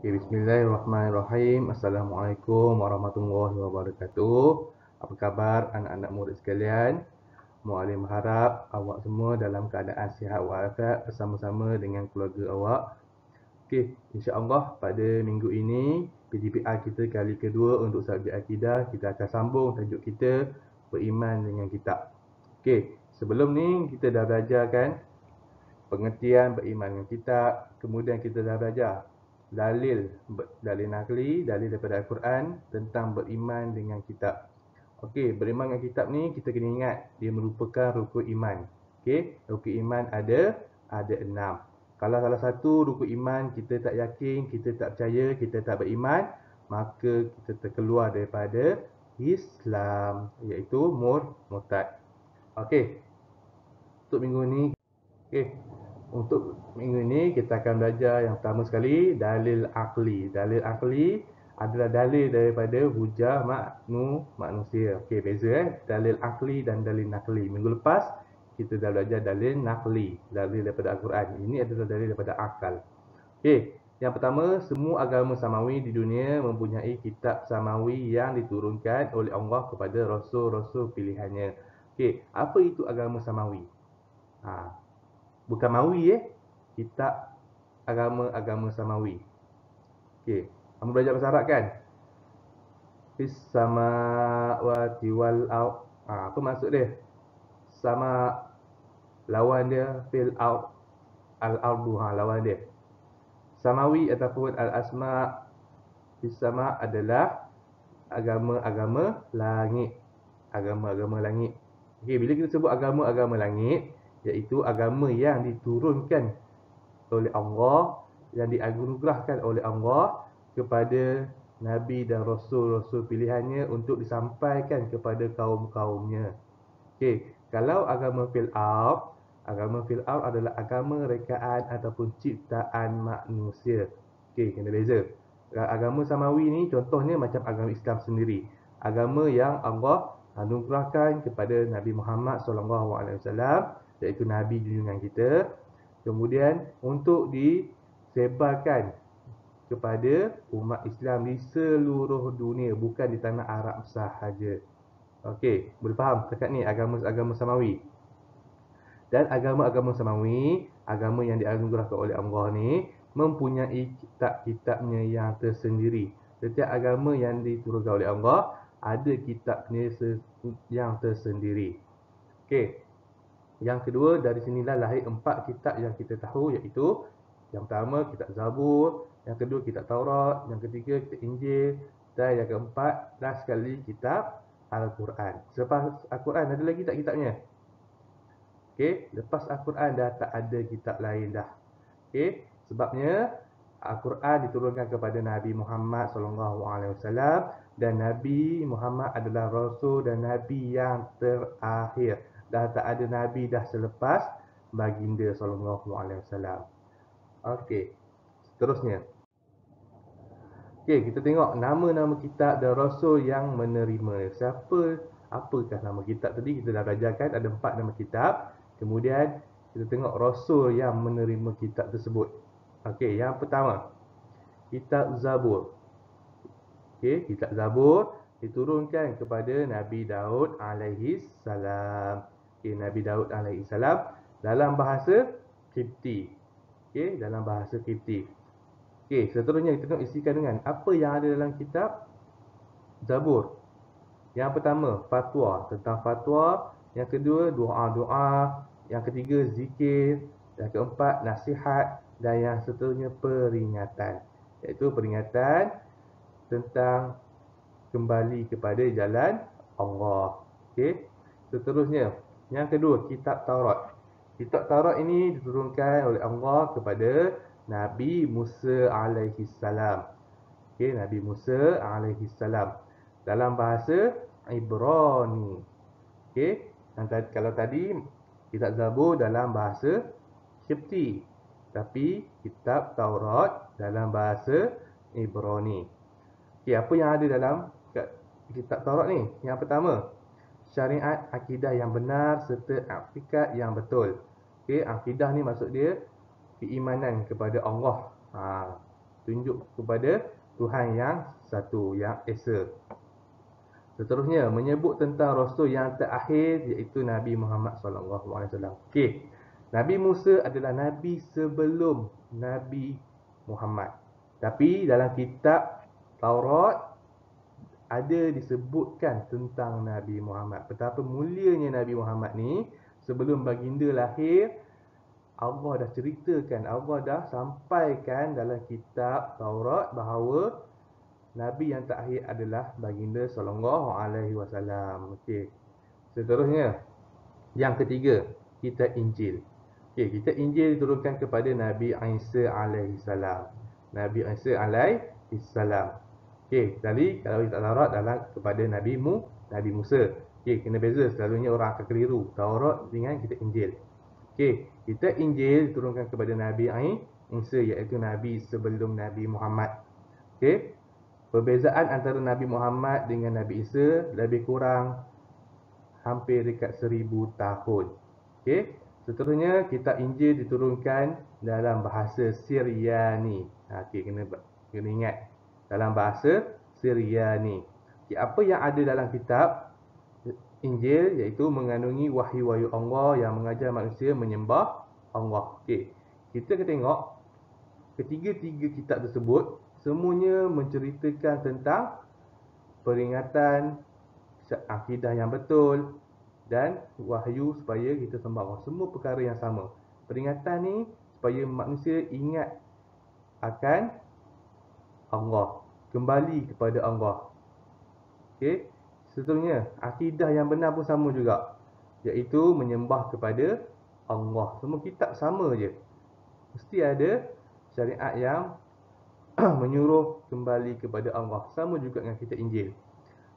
Okay, Bismillahirrahmanirrahim. Assalamualaikum warahmatullahi wabarakatuh. Apa khabar anak-anak murid sekalian? Muallim harap awak semua dalam keadaan sihat walafiat bersama-sama dengan keluarga awak. Okey, insya-Allah pada minggu ini PDPR kita kali kedua untuk subjek akidah, kita akan sambung tajuk kita beriman dengan kitab. Okey, sebelum ni kita dah belajar kan pengertian beriman dengan kitab, kemudian kita dah belajar dalil nakli, dalil daripada Al-Quran tentang beriman dengan kitab. Okey, beriman dengan kitab ni kita kena ingat dia merupakan rukun iman. Okey, rukun iman ada 6. Kalau salah satu rukun iman kita tak yakin, kita tak percaya, kita tak beriman, maka kita terkeluar daripada Islam, iaitu murtad. Okey, untuk minggu ni untuk minggu ini kita akan belajar yang pertama sekali dalil akli. Dalil akli adalah dalil daripada hujah manusia. Okey, beza dalil akli dan dalil nakli. Minggu lepas kita dah belajar dalil nakli, dalil daripada Al-Quran. Ini adalah dalil daripada akal. Okey, yang pertama, semua agama samawi di dunia mempunyai kitab samawi yang diturunkan oleh Allah kepada rasul-rasul pilihannya. Okey, apa itu agama samawi? Bukan mawi kitab agama-agama samawi. Okey, kamu belajar bahasa Arab kan? Fis samawati wal ard. Apa maksud dia? Sama lawan dia fil ard, al ardu lawan dia. Samawi ataupun al asma fis sama adalah agama-agama langit. Agama-agama langit. Okey, bila kita sebut agama-agama langit, iaitu agama yang diturunkan oleh Allah, yang dianugerahkan oleh Allah kepada Nabi dan Rasul-Rasul pilihannya untuk disampaikan kepada kaum-kaumnya. Okey, kalau agama fil ard adalah agama rekaan ataupun ciptaan manusia. Okey, kena beza. Agama samawi ni contohnya macam agama Islam sendiri. Agama yang Allah anugerahkan kepada Nabi Muhammad SAW, iaitu Nabi junjungan kita. Kemudian untuk disebarkan kepada umat Islam di seluruh dunia, bukan di tanah Arab sahaja. Okey, boleh faham cakap ni agama-agama samawi. Dan agama-agama samawi, agama yang dianugerahkan oleh Allah ni, mempunyai kitab-kitabnya yang tersendiri. Setiap agama yang diturunkan oleh Allah ada kitabnya yang tersendiri. Okey. Yang kedua, dari sinilah lahir 4 kitab yang kita tahu, iaitu yang pertama kitab Zabur, yang kedua kitab Taurat, yang ketiga kitab Injil, dan yang keempat last sekali kitab Al-Quran. Selepas Al-Quran ada lagi tak kitabnya? Okey, lepas Al-Quran dah tak ada kitab lain dah. Okey, sebabnya Al-Quran diturunkan kepada Nabi Muhammad SAW, dan Nabi Muhammad adalah rasul dan nabi yang terakhir. Dah tak ada nabi dah selepas baginda SAW. Okey, seterusnya. Okey, kita tengok nama-nama kitab dan rasul yang menerima. Apakah nama kitab tadi? Kita dah belajarkan ada 4 nama kitab. Kemudian kita tengok rasul yang menerima kitab tersebut. Okey, yang pertama, kitab Zabur. Okey, kitab Zabur diturunkan kepada Nabi Daud alaihi salam. Okey, Nabi Daud alaihi salam dalam bahasa Qibti. Okey, dalam bahasa Qibti. Okey, seterusnya kita tengok isi kandungan. Apa yang ada dalam kitab Zabur? Yang pertama, fatwa, tentang fatwa. Yang kedua, doa-doa. Yang ketiga, zikir. Yang keempat, nasihat. Dan yang seterusnya, peringatan. Iaitu peringatan tentang kembali kepada jalan Allah. Okey. Seterusnya, yang kedua, kitab Taurat. Kitab Taurat ini diturunkan oleh Allah kepada Nabi Musa alaihi salam. Okey, Nabi Musa alaihi salam dalam bahasa Ibrani. Okey, kalau tadi kitab Zabur dalam bahasa Qibti, tapi kitab Taurat dalam bahasa Ibrani. Okey, apa yang ada dalam kitab Taurat ni? Yang pertama, syariat akidah yang benar serta akikat yang betul. Okey, akidah ni maksud dia keimanan kepada Allah. tunjuk kepada Tuhan yang satu, yang esa. Seterusnya menyebut tentang rasul yang terakhir, iaitu Nabi Muhammad SAW. Okey. Nabi Musa adalah nabi sebelum Nabi Muhammad. Tapi dalam kitab Taurat ada disebutkan tentang Nabi Muhammad. Betapa mulianya Nabi Muhammad ni. Sebelum baginda lahir, Allah dah ceritakan, Allah dah sampaikan dalam kitab Taurat bahawa Nabi yang terakhir adalah baginda sallallahu alaihi wasallam. Okey. Seterusnya, yang ketiga, kitab Injil. Okey, kitab Injil diturunkan kepada Nabi Isa alaihi salam. Nabi Isa alaihi salam. Okey, tadi kalau kitab Taurat dalam kepada Nabi Musa. Okey, kena beza, selalunya orang akan keliru Taurat dengan kitab Injil. Okey, kitab Injil diturunkan kepada Nabi Isa, iaitu nabi sebelum Nabi Muhammad. Okey. Perbezaan antara Nabi Muhammad dengan Nabi Isa lebih kurang hampir dekat 1000 tahun. Okey. Seterusnya, kitab Injil diturunkan dalam bahasa Syriani. Okey, kena ingat. Dalam bahasa Syriani. Okey, apa yang ada dalam kitab Injil iaitu mengandungi wahyu-wahyu Allah yang mengajar manusia menyembah Allah. Okey. Kita akan tengok ketiga-tiga kitab tersebut semuanya menceritakan tentang peringatan akidah yang betul dan wahyu supaya kita sembah Allah. Semua perkara yang sama. Peringatan ni supaya manusia ingat akan Allah, kembali kepada Allah. Okey. Seterusnya, akidah yang benar pun sama juga, iaitu menyembah kepada Allah. Semua kitab sama je. Mesti ada syariat yang menyuruh kembali kepada Allah. Sama juga dengan kitab Injil.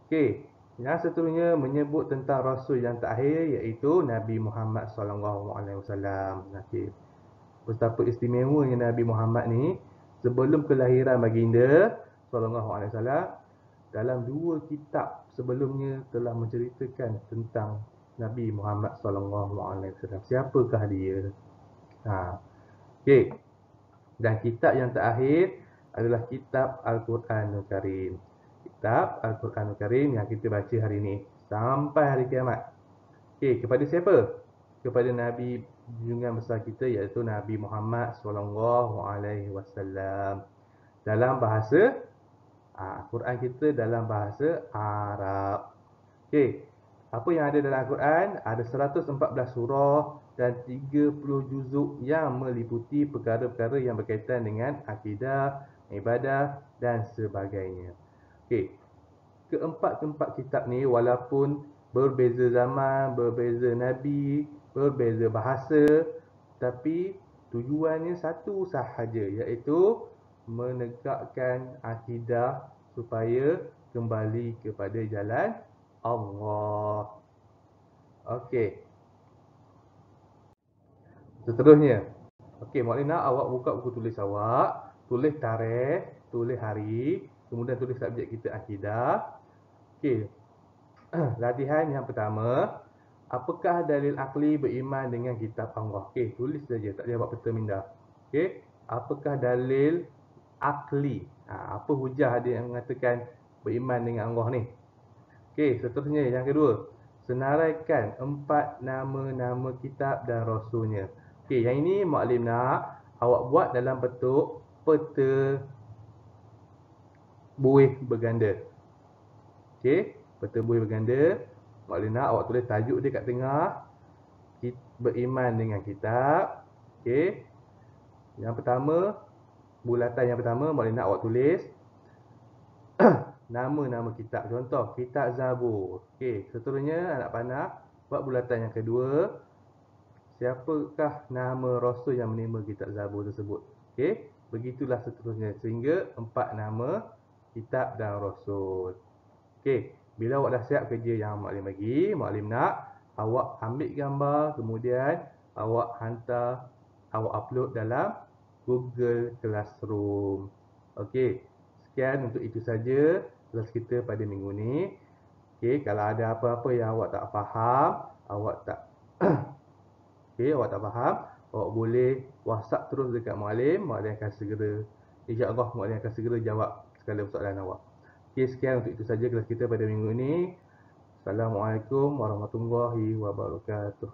Okey, yang seterusnya menyebut tentang rasul yang terakhir, iaitu Nabi Muhammad SAW. Okey. Betapa istimewanya Nabi Muhammad ni, sebelum kelahiran baginda SAW, dalam 2 kitab sebelumnya telah menceritakan tentang Nabi Muhammad SAW. Siapakah dia? Okey. Dan kitab yang terakhir adalah kitab Al-Quranul Karim. Kitab Al-Quranul Karim yang kita baca hari ini sampai hari kiamat. Okey, kepada siapa? Kepada Nabi junjungan besar kita, iaitu Nabi Muhammad SAW. Dalam bahasa Al-Quran kita dalam bahasa Arab. Okey, apa yang ada dalam Al-Quran? Ada 114 surah dan 30 juzuk yang meliputi perkara-perkara yang berkaitan dengan akidah, ibadah dan sebagainya. Okey. Keempat kitab ni walaupun berbeza zaman, berbeza nabi, berbeza bahasa, tapi tujuannya satu sahaja, iaitu menegakkan akidah supaya kembali kepada jalan Allah. Okey. Seterusnya. Okey, Mak Lina, awak buka buku tulis awak. Tulis tarikh, tulis hari, kemudian tulis subjek kita akidah. Okey. Latihan yang pertama, apakah dalil akli beriman dengan kitab Allah? Okey, tulis saja, tak payah buat peta minda. Okey, apakah dalil akli? Apa hujah dia yang mengatakan beriman dengan Allah ni? Okey, seterusnya yang kedua, senaraikan 4 nama-nama kitab dan rasulnya. Okey, yang ini Maklim nak awak buat dalam bentuk peta buih berganda. Okey, peta buih berganda. Maklim nak awak tulis tajuk dia kat tengah, beriman dengan kitab. Okey. Yang pertama, bulatan yang pertama Maklim nak awak tulis nama-nama kitab. Contoh, kitab Zabur. Okey, seterusnya anak panah buat bulatan yang kedua. Siapakah nama rasul yang menerima kitab Zabur tersebut? Okey, begitulah seterusnya sehingga 4 nama kitab dan rasul. Okey, bila awak dah siap kerja yang Maklim bagi, Maklim nak awak ambil gambar, kemudian awak hantar, awak upload dalam Google Classroom. Okey, sekian untuk itu saja kelas kita pada minggu ni. Okey, kalau ada apa-apa yang awak tak faham, awak tak okey, awak tak faham, awak boleh WhatsApp terus dekat Maklim. Maklim akan segera InsyaAllah muallim akan segera jawab segala persoalan awak. Okey, sekian untuk itu saja kelas kita pada minggu ini. Assalamualaikum warahmatullahi wabarakatuh.